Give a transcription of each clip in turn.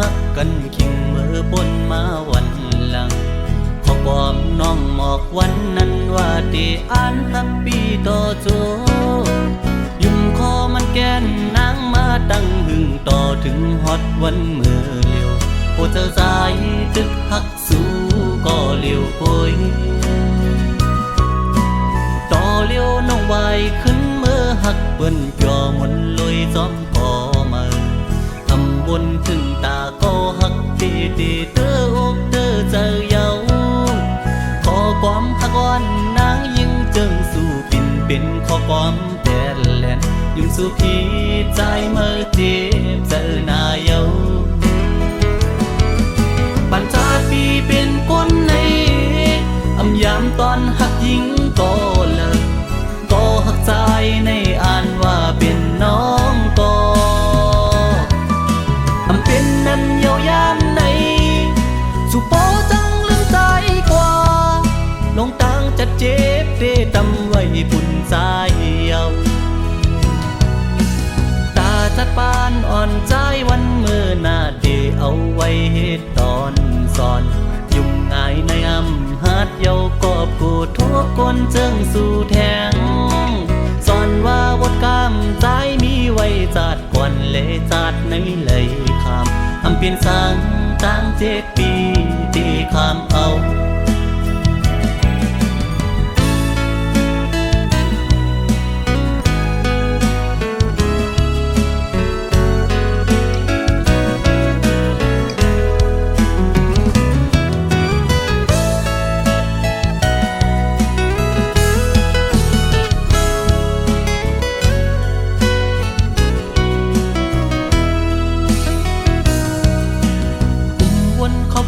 หักกันคิงเมื่อบนมาวันหลังขอความน้องหมอกวันนั้นว่าที่อ่านฮับปี้ต่อโจยุ่มคอมันแกนนางมาตั้งหึงต่อถึงฮอตวันเมื่อเลียวโอ้เธอสายตึกหักสู้ก็เลียวโอยต่อเลียวน้องไวขึ้นเมื่อหักเปิ้นจอมนลอยซ้อมก่อมาทำบนถึงตาก็หักตีตีเตออกเตอเจอเยาขอความหักวันนางยิ่งเจิงสู่ปินเป็นขอความแต่แลนยุ่งสู่พี่ใจเมื่อเจ็บเจอหน้าเยาปัญจาปีเป็นคนในอำยามตอนหักยิงก็เลิกก็หักใจในอ่านว่าเป็นน้องก็อำเป็นนั้นเยาวยามในสุโปจังลืมใจกว่าลงต่างจะเจ็บเดตำไว้ปุ่นใจเยาตาจัดปานอ่อนใจวันเมื่อหน้าเดเอาไว้เหตุตอนสอนยุ่งง่ายในอำหัดเยากอบกูทุกคนเจิงสู่แทงสอนว่าวดกามใจมีไว้จัดก่อนเลยจัดในเลยคำอำเปลี่ยนสังตั้ง7 ปีตีคำเอา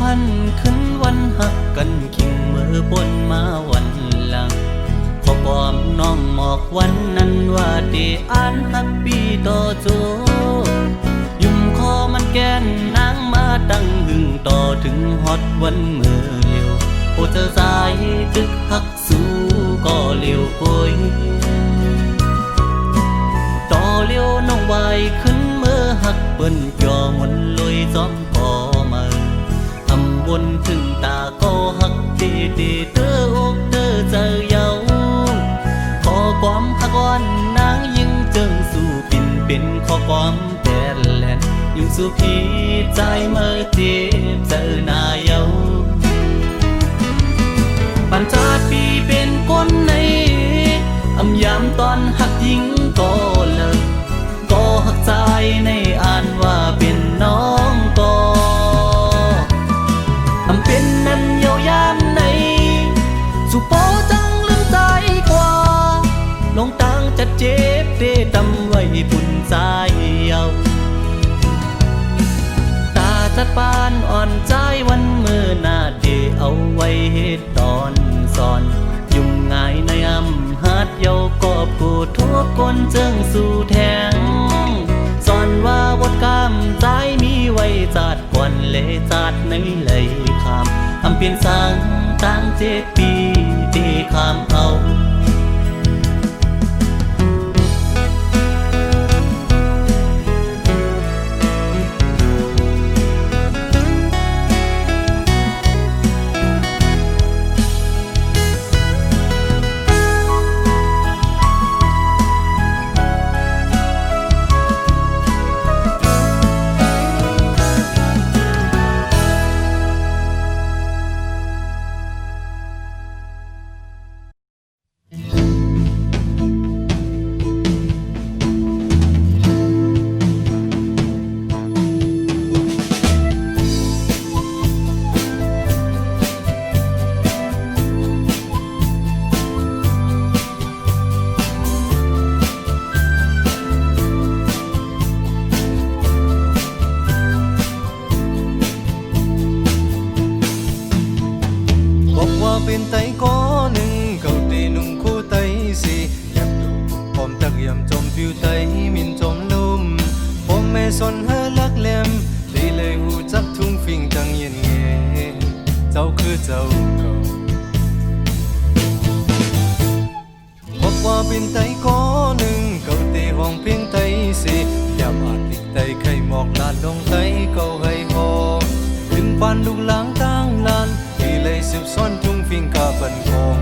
พันขึ้นวันหักกันคิงเมื่อบนมาวันหลังขอความน้องหมอกวันนั้นว่าที่อ่านฮับปี้ต่อโจยุ่มคอมันแกนนางมาตั้งหึงต่อถึงฮอตวันเมื่อเลียวโอ้เธอสายตึกหักสู้ก็เลียวโอยต่อเลียวน้องไวขึ้นเมื่อหักเปิ้นจอมนลอยซ้อมก่อมาบนถึงตาก็หักตีตีเตออกเตอเจอเยาขอความหักวันนางยิ่งเจิงสู่ปินเป็นขอความแต่แลนยุ่งสู่พี่ใจเมื่อเจ็บเจอหน้าเยาปัญจาปีเป็นคนในอำยามตอนหักยิงก็เลิกก็หักใจในอ่านว่าเป็นน้องก็เป็นนั้นเยาวยามในสุโปจังลืมใจกว่าลงต่างจะเจ็บเดตำไว้ปุ่นใจเยาตาจัดปานอ่อนใจวันเมื่อหน้าเดเอาไว้เหตุตอนสอนยุ่งง่ายในอำหัดเยากอบกูทุกคนเจิงสู่แทงสอนว่าวดกามใจมีไว้จัดก่อนเลยจัดในเลยคำอำเปลี่ยนสังตั้ง7 ปีตีคำเอาเป็นไตก้อหนึ่งเขาตีนุ่งคู่ไตสีอยากดูพร้อมตักยำจมผิวไตมินจมลมผมแม่สนเฮลักแหลมตีเลยหูจักทุ่งฟิงจังเย็นเงเจ้าคือเจ้าเก่าพบ ว่าเป็นไตก้อหนึ่งเก่าเตห้องเพียงไตสิยามอาจติดไตไข่หมอกลาดลงไตเก่าให้หอถึงปานลูกหลางตั้งลานที่เลยสืบซ่อนทุ่งฟิงกาบันของ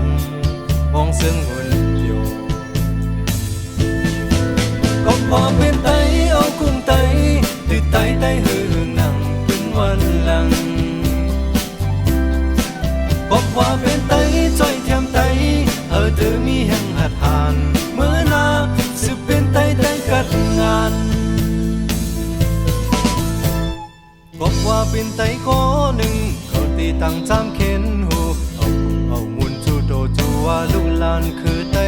มองเสียงหุ่นโยก็พอเป็นไตเอากุ้งไตติดไตไตหือหนังเป็นวันหลังก็พอเป็นไตจ้อยเทียมไตเธอมีแห่งหัดหานเมื่อนาสืบเป็นไตไตกัดงานบอกว่าเป็นไตก้อหนึ่งเขาตีตั้งจำเข็นหูเอามุนจูโดจูว่าลูกลานคือไต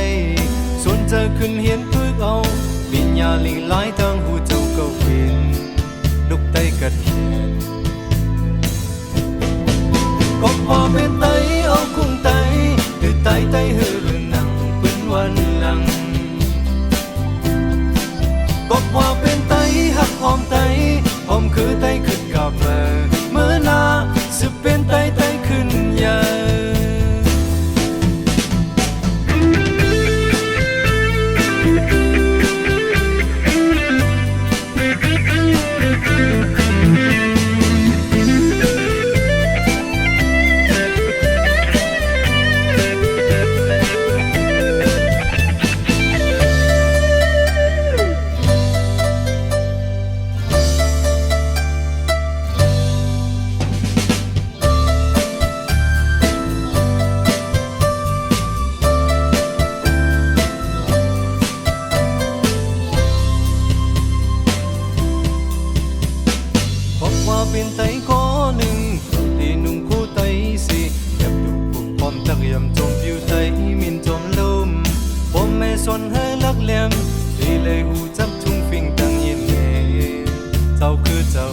ส่วนเธอขึ้นเห็นพึกเอาวิญญาลิงหลายทางหูเจ้าเก่าเห็นลูกไตกัดเขียนก็พอเป็นไตเอาคุ้งไตคือไตไตหือหนังเป็นวันหลังก็พอเป็นไตหักหอมไตหอมคือไตขึ้นกับเมื่อนาสืบเป็นไตไตขึ้นใหญ่เป็นไตก้อหนึ่งเขาตีนุ่งคู่ไตสิยับอยู่ปุ่มพร้อมตักยำจมผิวไตมินจมลมผมไม่สนให้ลักแหลมดีเลยหูจับทุ่งฟิงตั้งยินเงเจ้าคือเจ้า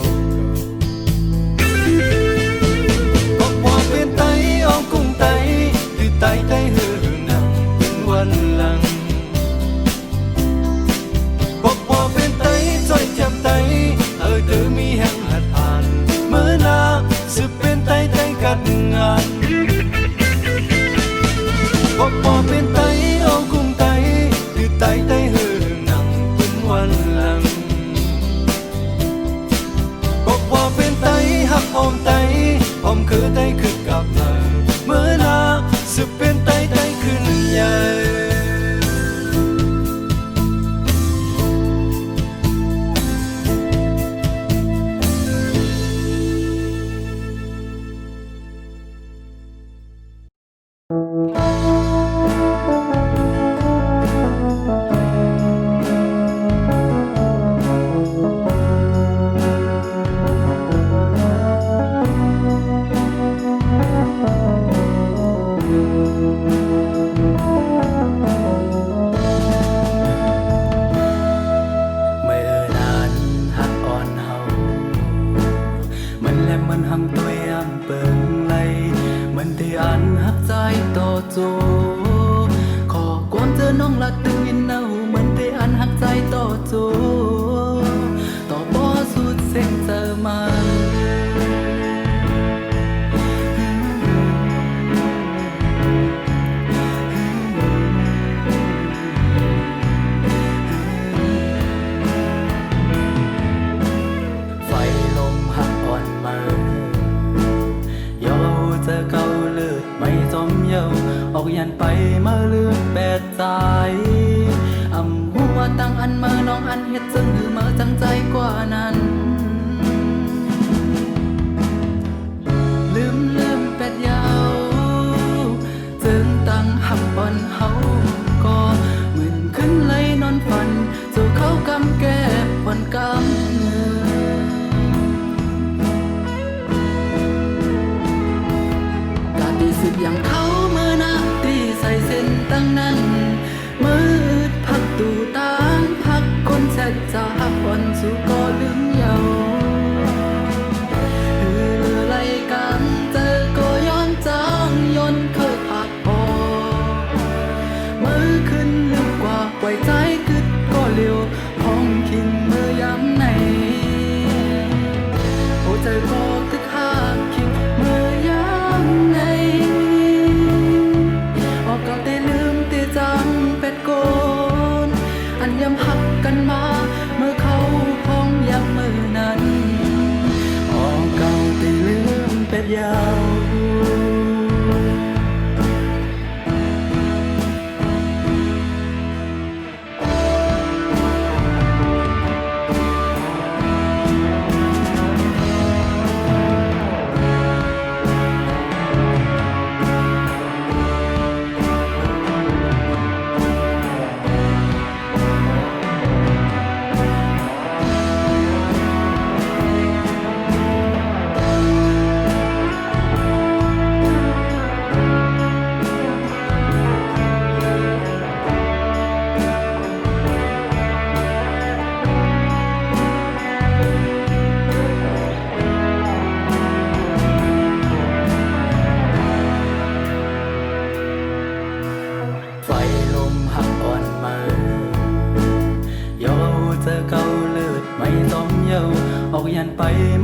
ก็พอเป็นไตเอากุ้งไตคือไตไตหือหนังเป็นวันหลังก็พอเป็นไตจ้อยจับไตเธอมีแห่งหัดอ่านเมื่อนาสืบเป็นไตไตกัดงานก็พอเป็นไตเอากุ้งไตคือไตไตหือหนังเป็นวันหลังก็พอเป็นไตหักหอมไตหอมคือไตคือกับเมื่อนาสืบเป็นไตไตขึ้นใหญ่ขอความเจอน้องลักตึงยินเนาเหมือนที่อันหักใจต่อจูต่อบ่สุดเส้นเจอมาไฟลมหักอ่อนมาเยาเจอเก่าเลือดไม่จมเยาออกยันไปมาเลือดแปดใจหัวตั้งอันมาน้องอันเฮ็ดจึงหรือมาจังใจกว่านั้น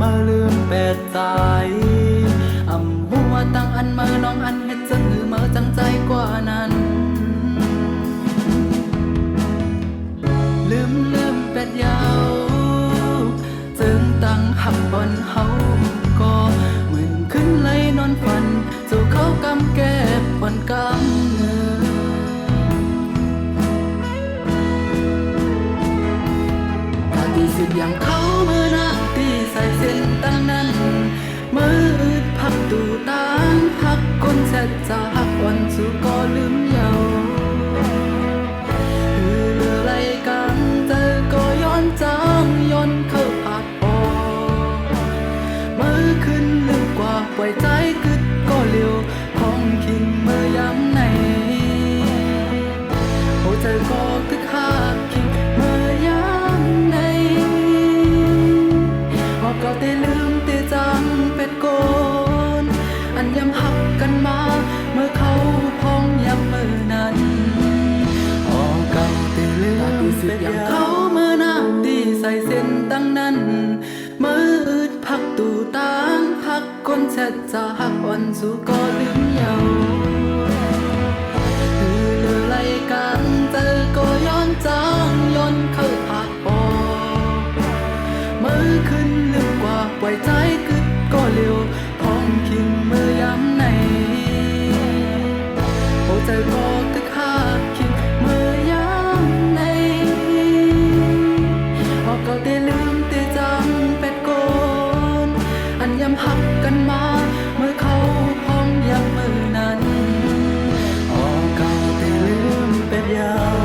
มาลืมแปดสายอำหัวตั้งอันเมื่อน้องอันเฮ็ดจังหือเมื่อจังใจกว่านั้นลืมเป็ดยาวจึงตั้งหักบอนเฮาก็เหมือนขึ้นไหลนอนฝันสู่เขากำแก้บอนกำเงินตาตีสิบอย่างเขาเมื่อนาตีใส่เส้นตั้งนั้นมืออึดพักตูตานพักคนเสร็จจะหักวันสู่ก็ลืมเยาย้อนเข้าปากออกมือขึ้นลึกกว่าปล่อยใจกึดก็เร็วของคิงเมื่อยามไหนหัวใจก็ตึกหักคิงเมื่อยามไหนบอกเก่าแต่ลืมแต่จังเป็ดโกนอันย้ำหักกันมาเมื่อเขาพองย้ำเมื่อนั้นบอกเก่าแต่ลืมเป็ดอย่างเขาเมื่อนาตีใส่เส้นตั้งนั้นมืออึดพักตูตางพักคนเสร็จจะหักอ่อนสู่ก็ลืมเยาเลือไหลกันเจอก็ย้อนจางย้อนเข้าปากออกมือขึ้นลึกกว่าปล่อยใจกึดก็เร็วพองคิงมือย้ำไหนหัวใจก็ตึกหักคิงมือย้ำไหนบอกก็ได้ลืมแต่จำเป็ดโกนอันย้ำหักกันมาเมื่อเขาพองย้ำมือนั้นออกเก่าแต่ลืมเป็ดยาว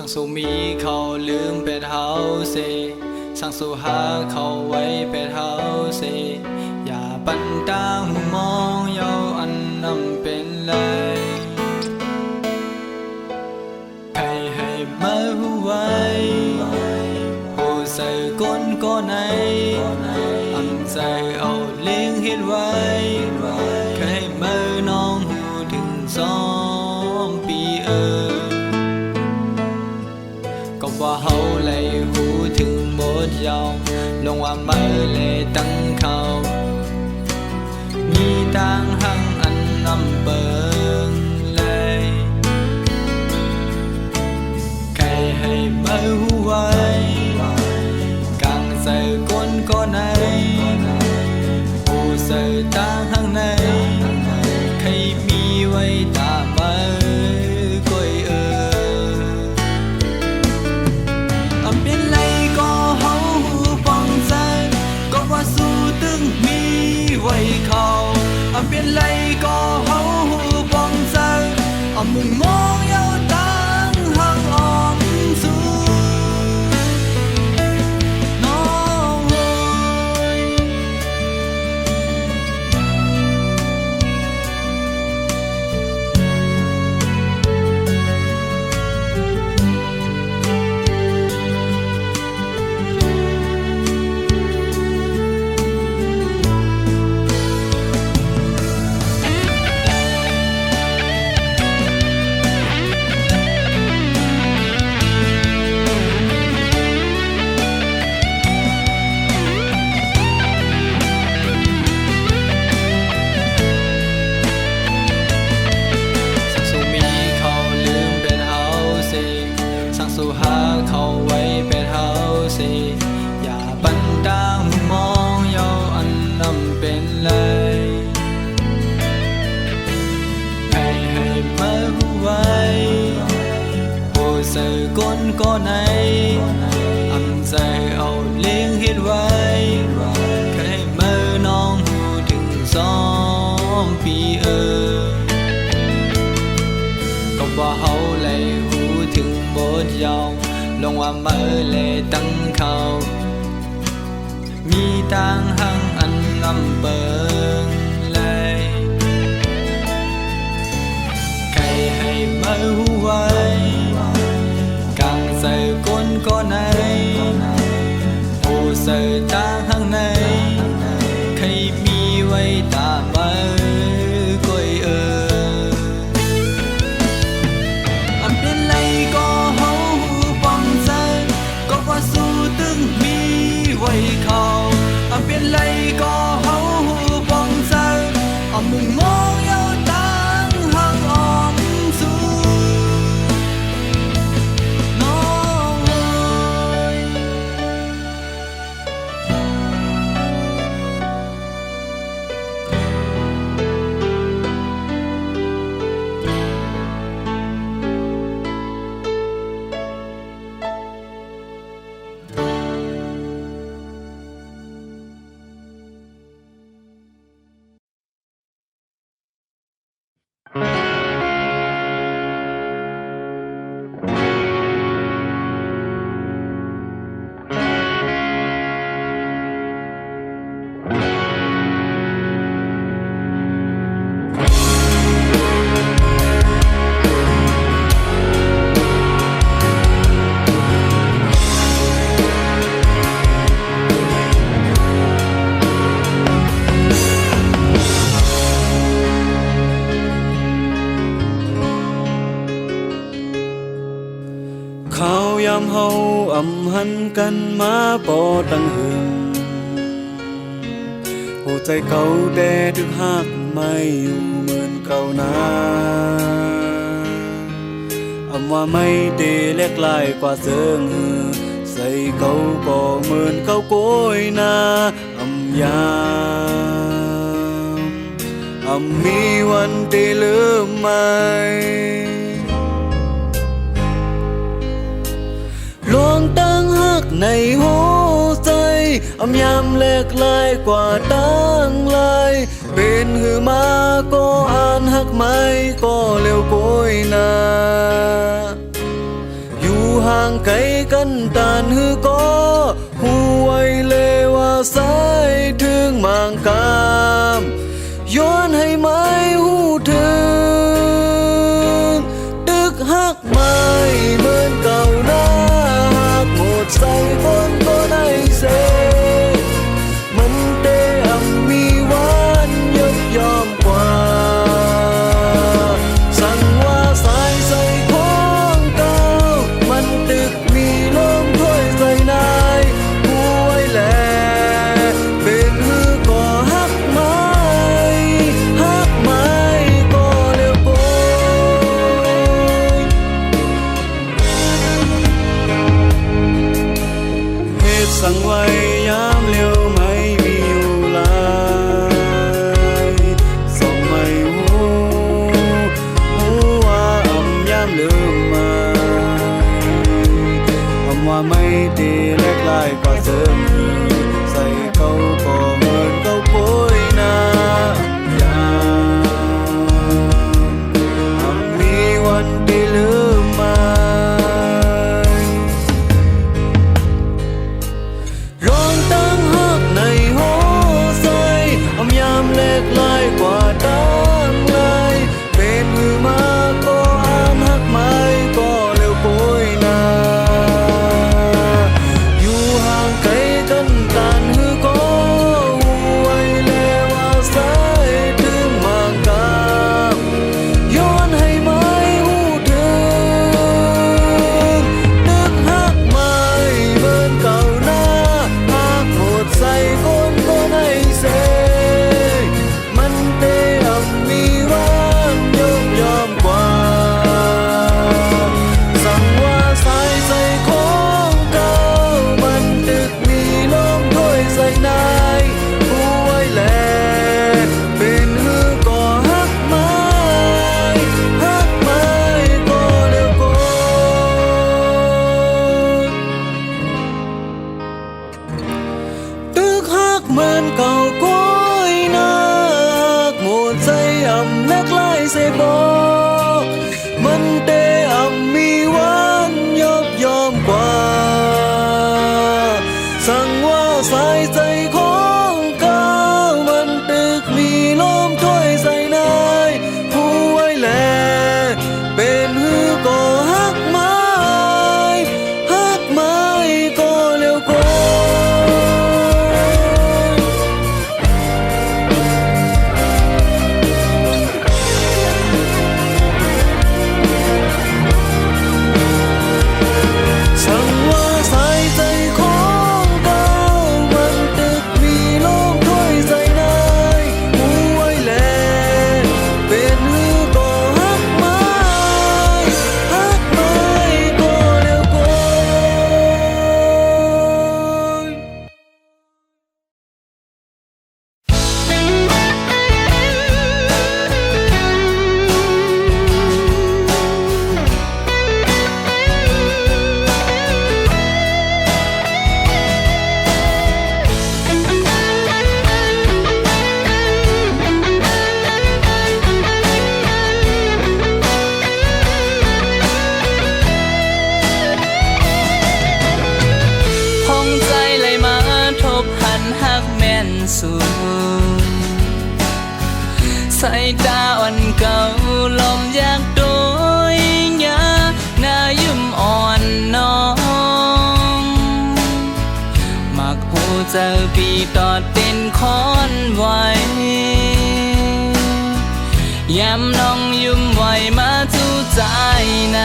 สั่งสู่มีเขาลืมเป็ดเฮาเซสั่งสู่หาเขาไว้เป็ดเฮาเซอย่าปันตาหูมองเยาอันนำเป็นเลยใครให้มาหูไว้หูใส่ก้นก็ไหนอันใจเอาเลี้ยงเฮ็ดไว้ใครให้มาน้องหูถึง2 ปีก็ว่าเฮาเลยหูถึงหมดยาวลงว่าไม่เลยตั้งเขามีต่างหังอันนำเปิงเลยใครให้มาหูไว้กางใส่ก้นก็ไหนหูใส่ต่างหังในใครมีไว้ตามมาก้อยเป็นไรก็เฮาหูป้องใจก็ว่าสู้ตึงมีไว้เขาเป็นไรก็เฮาหูป้องใจมึงมองยาวตั้งหักออมสู้น้องเอ้ยสู่หาเขาไว้เป็นเฮาสิอย่าปันตาหูมองเยาอันนำเป็นเลยให้มาหูไว้หูใส่ก้นก็ไหนอันใจเอาเลี้ยงเฮ็ดไว้ให้มาน้องหูถึง2 ปีก็ว่าเฮาเลยหูถึงบทยาวลงว่าเมื่อเลยตั้งเขามีต่างหังอันนำเบิงเลยใครให้มาหูไว้กางใส่ก้นก็ไหนหูใส่ต่างหังในใครมีไว้ตามมาก้อยเป็นไรก็เฮาหูป้องใจก็ว่าสู้ตึงมีไว้เขาเป็นไรก็เฮาหูป้องใจมึงมองยาวตั้งหักออมสู้น้องเอ้ยเขายามเฮาหันกันมาปอตั้งหึงหัวใจเขาแด่ถึงหักไม่อยู่เหมือนเก่านาว่าไม่ได้เล็กลายกว่าเสิงใส่เขาก็เหมือนเขาโกยนายามมีวันที่ลืมไหมลวงตั้งหักในหัวใจยามเล็กลายกว่าตั้งลายเป็นหือมาก็อ่านหักไม่ก็เร็วโกยนาอยู่ กันตานฮือก็หูไว้เลยว่าสายถึงมางกามย้อนให้ไม้หูถึงตึกหักไม้เหมือนเก่าหน้าหักหมดใส่คนก็ได้เสมันเตอำมีวันยกยอมกว่าสั่งว่าสายใส่ของเก่ามันตึกมีลมถ้วยใส่นายผู้ไว้แลเป็นฮือก็หักไม้ก็เร็วโกยเหตุสั่งไว้ยามเร็วไม่มีอยู่หลายส่องไม่หูว่าอำยามเร็วมาอำว่าไม่ดีเล็กลายกว่าเสริมใส่เขาก็เหมือนเขาโปยนายามมีวันที่ลืมมาร้องตั้งหักในหัวใจยามเล็กลายกว่าตั้งลายเป็นมือมาก็อ่านหักไม้ก็เร็วโปยนาอยู่ห่างไกลกันตานฮือก็หูไว้แล้วว่าสายถึงมางกามย้อนให้ไม้หูถึงนึกหักไม้เหมือนเก่าหน้าหักหมดใส่คนก็ได้เสมันเตอำมีวันยกยอมกว่าสั่งว่าสายใส่ของเก่ามันตึกมีลมถ้วยใส่นายผู้ไว้แลเป็นฮือก็หักไม้ก็เร็วโกตึกหักเหมือนเก่าก้อยนักหมดใจอำนักไล่เสบอกมันเตอำมีวันยกยอมกว่าสั่งว่าสายใจของเก่ามันตึกมีลมถ้วยใส่นายผู้ไว้แลเป็นฮือก็หักไม้ก็เร็วโกสั่งว่าสายใจของเก่ามันตึกมีลมถ้วยใส่นายผู้ไว้แลเป็นฮือก็หักไม้ก็เร็วโกย ห้องใจไหลมาทบหันหักแม่นสูงสายตาอ่อนเก่าลมอยากโดยยาหน้ายิ้มอ่อนน้องมักหูเจอปีตอดเป็นคอนไว้ยามน้องยิ้มไหวมาจูใจใน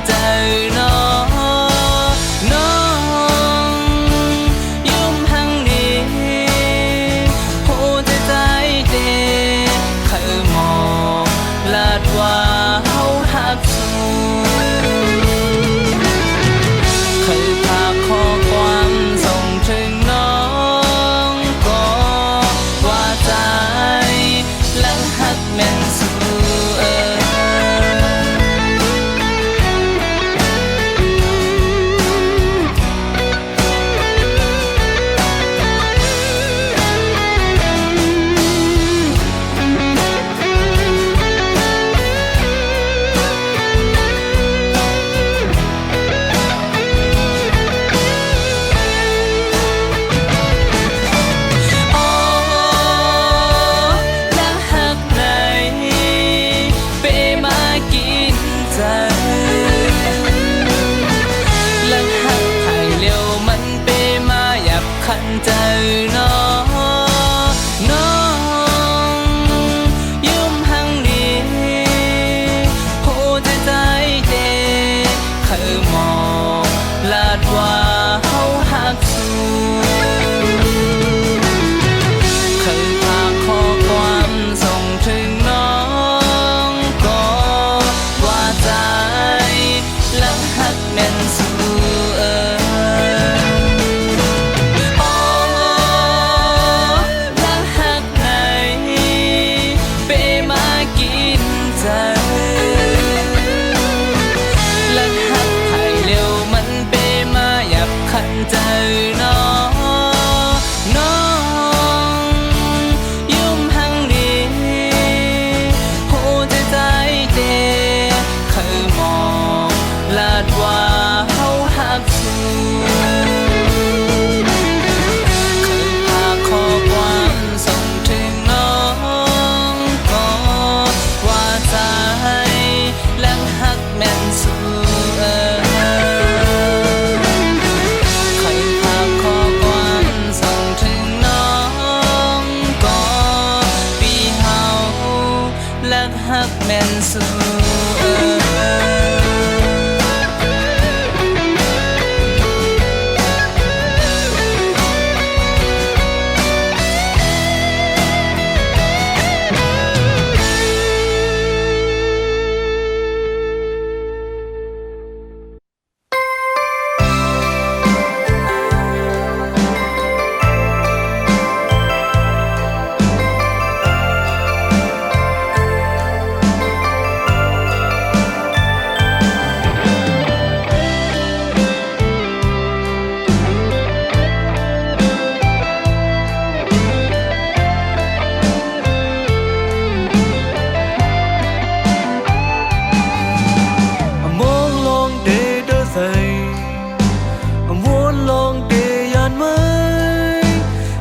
เจอน้องยุ่มหังนี้หูใจเดเคยมองลาดว่าเฮาหักสูเคยพาข้อความส่งถึงน้องก็ว่าใจหลังหักแม่นสู ใจน้องน้องยุ่มหังดีโหใจใจเดเคยมองลาดว่าเฮาหักสูเคยพาข้อความส่งถึงน้องก็ว่าใจและหักแน่นสู้และหักไหนเปมากินใจและหักไผ่เร็วมันเปมาหยับขันใจน้องน้องยุ่มหังดีโหใจใจเดเคยมองลาดว่าเฮาหักสูเคยพาข้อความส่งถึงน้องก็ว่าใจและหักแม่นสูเคยพาข้อความส่งถึงน้องก็ปีเฮาและหักแม่นสู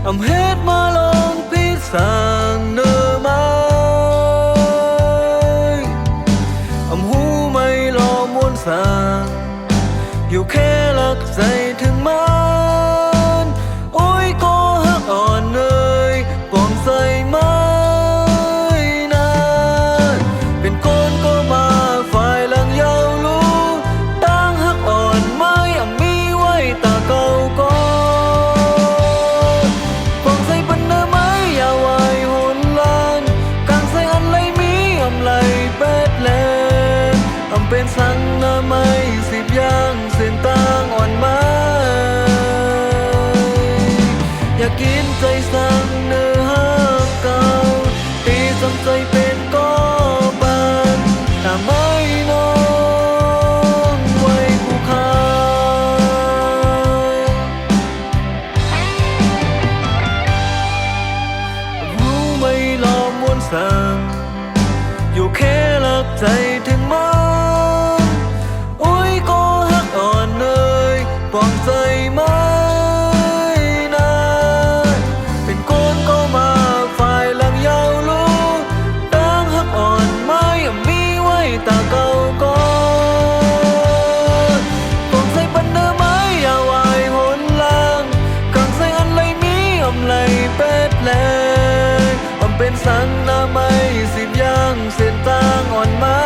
อำเฮ็ดมาลองพิสางเนื้อไม้อำหูไม่รอมวนสางอยู่แค่หลักใจถึงมันโอ้ยก็หักอ่อนเลยปองใส่ไม้นานเป็นคนก็มาฝ่ายหลังยาวรู้ตั้งหักอ่อนไม่มีไว้ตาเก่าก็เป็นสังนาไม่สิบย่างเส้นต่างอ่อนมาอยากกินใจสั่งเนื้อหักเก่าตีสำใจเป็นก็บันแต่ไม่น้องไว้ผู้ค้าหูไม่รอมวนสั่งอยู่แค่หลักใจถึงมาปองใจไม่นานเป็นคนก็มาฝ่ายหลังยาวรู้ตั้งหักอ่อนไม่มีไว้ตาเก่าก่อนปองใจปันเนื้อไม้ยาววายหนลางกังใส่อันไรมีไรเป็ดแลเป็นสังนาไม่สิบย่างเส้นต่างอ่อนมา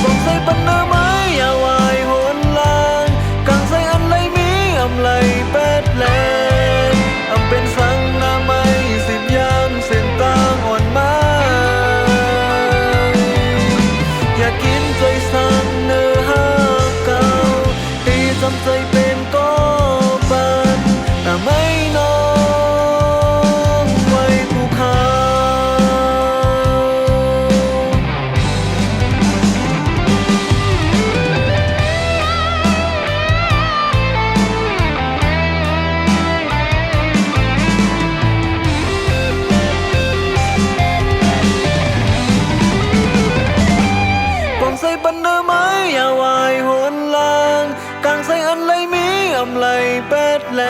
ปองใจปันเนื้อไม้ยาววายไรเป็ดแลเป็นสังนาไม่สิบย่างเส้นต่างอ่อนมาอยากกินใจสั่งเนื้อหักเก่าตีจำใจเป็นก็ปันแต่ไม่น้องไว้ผู้ค้าปันเนื้อไม้ยาววายหนลางกลางใส่อันไรมีไรเป็ดแล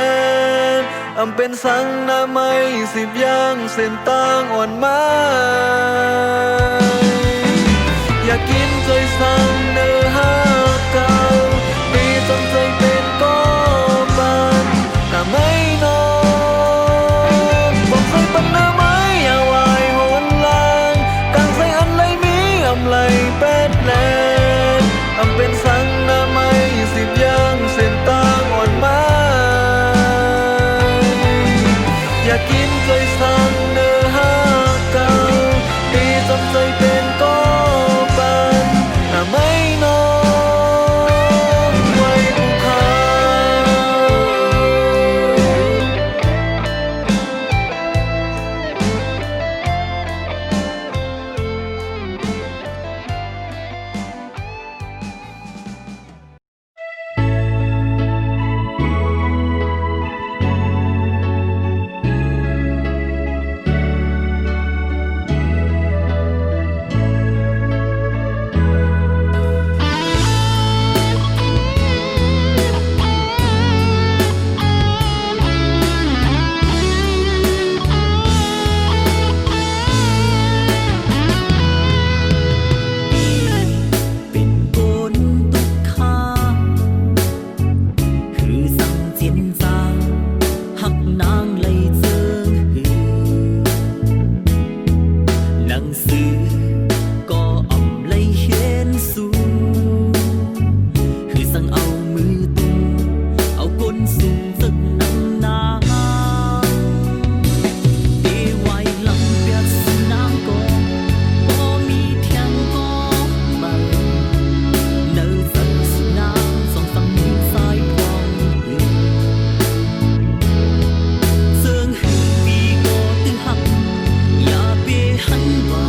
เป็นสังนาไม่สิบย่างเส้นต่างอ่อนมาอยากกินใจสั่งเนื้อหักเก่าตีจำใจเป็นก็บัน นังสือก็อ่ำเลยเห็นสูคือสั่งเอามือตุ้มเอาก้นสูงสักนังนาเอไว้ลำเปียกสนามก็บ่มีเทียงก็มาเนื้อสักสนามสองฝั่งมีสายพองเสื่องหือปีก็ตึงหักอย่าเปหันว่า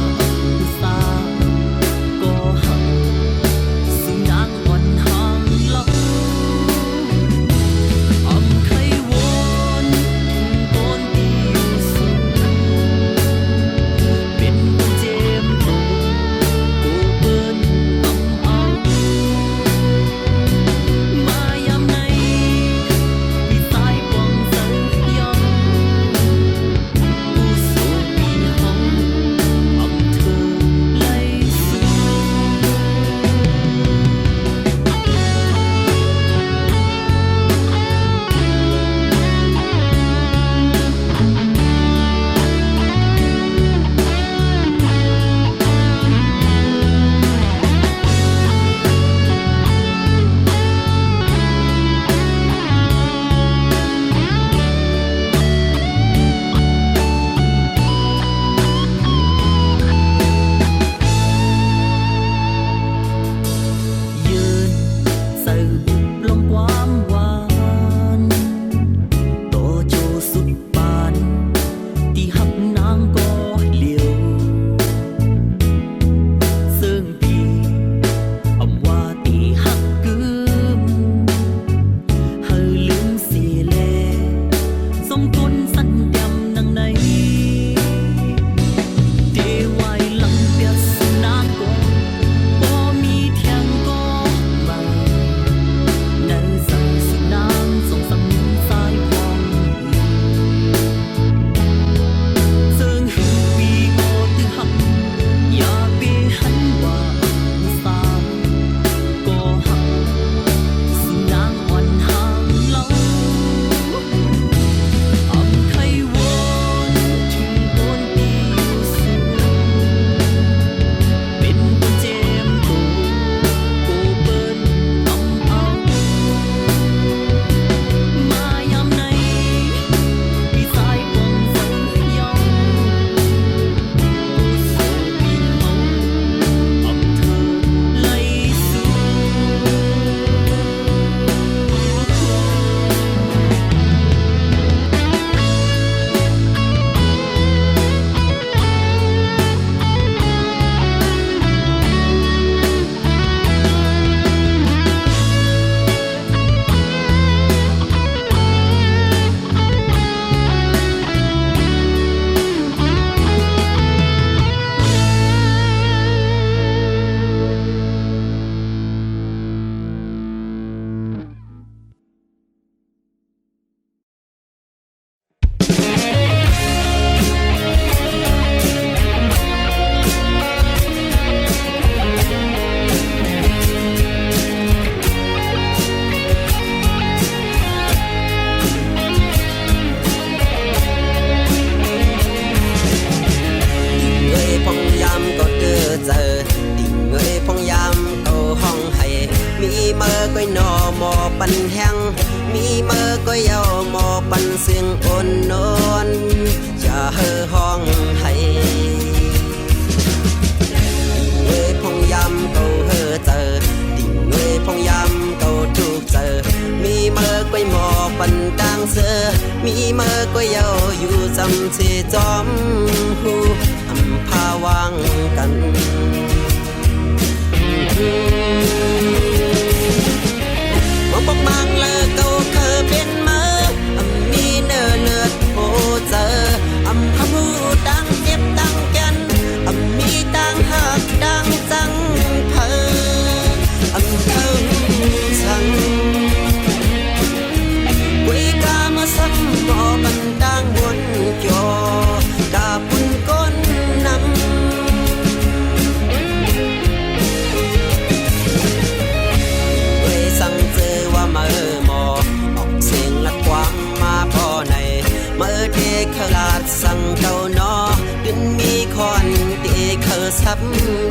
ซับ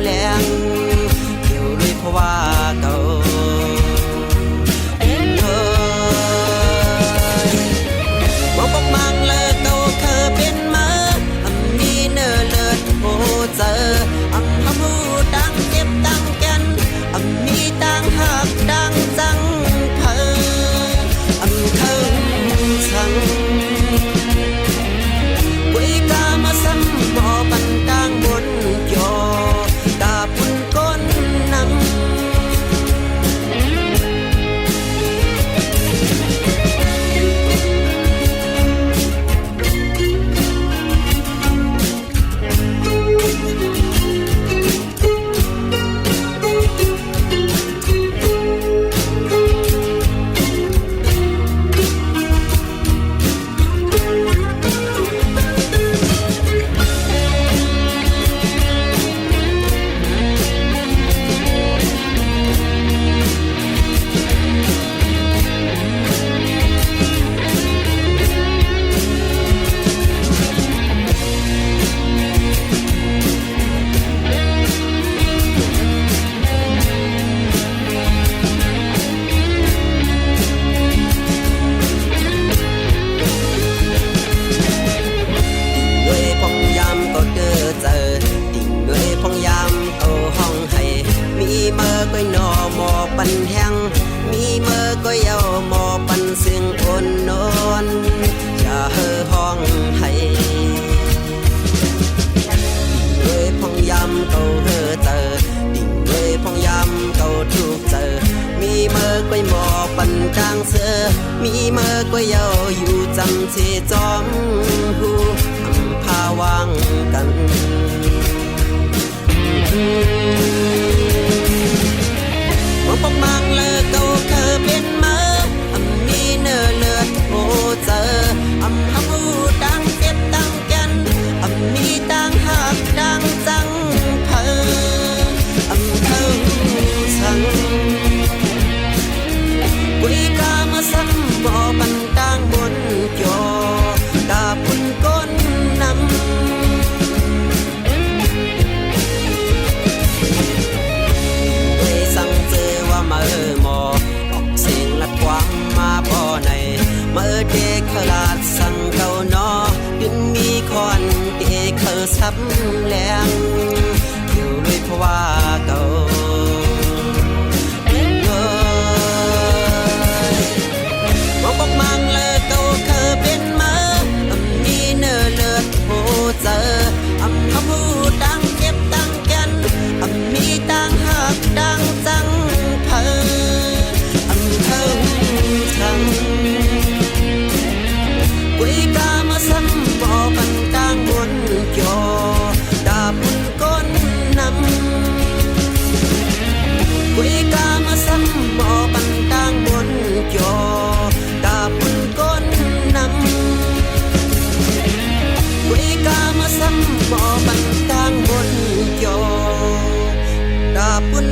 แรงเกี่ยวเลยเพราะว่าเก่าบอกบอกมังเลยเก่าเคยเป็นมามีเนื้อเลือดโอ้เจอทำหูดังเจ็บดังแก่นมีดังหักดังจังเธอเธอสั่งกุยกามาซ้ำบ่ปันกลางบนยอตาปุ่นก้นนำปันแห้งมีเมื่อก็เยาหมอปันเสียงอ่อนนอนอย่าเฮอห้องให้ดิ่งเลยพองยำเก่าเฮอเจอดิ่งเลยพองยำเก่าถูกเจอมีเมื่อก็หมอปันกลางเสือมีเมื่อก็เยาอยู่จำที่จอมหูพาวางกันบอกมังเลยเก่าเคยเป็นมามีเนื้อเลือดโอ้เจอหูดังเจ็บดังแก่นมีดังหักดังจังเธอเธอสั่งกุยกามาซ้ำบ่ปันกลางบนยอดาปุ่นก้นนำเมื่อหมอออกเสียงละความมาบ่อในเมื่อเด็กขลาดสั่งเก่านอดึงมีคอนเด็กเขาซับแรงอยู่เลยเพราะว่าเก่าบอกบอกมังเลยเก่าเคยเป็นมามีเนื้อเลือดโอ้เจอเขาหูดังเจ็บดังแก่นมีดังหักดังจังเธอสั่งกุยกามาซ้ำบ่ปันกลางบนยอดาปุ่นก้นนำกุยกามาซ้ำบ่ปันกลางบนยอดาปุ่นก้นนำกุยกามาซ้ำบ่ปันกลางบนยอดาปุ่น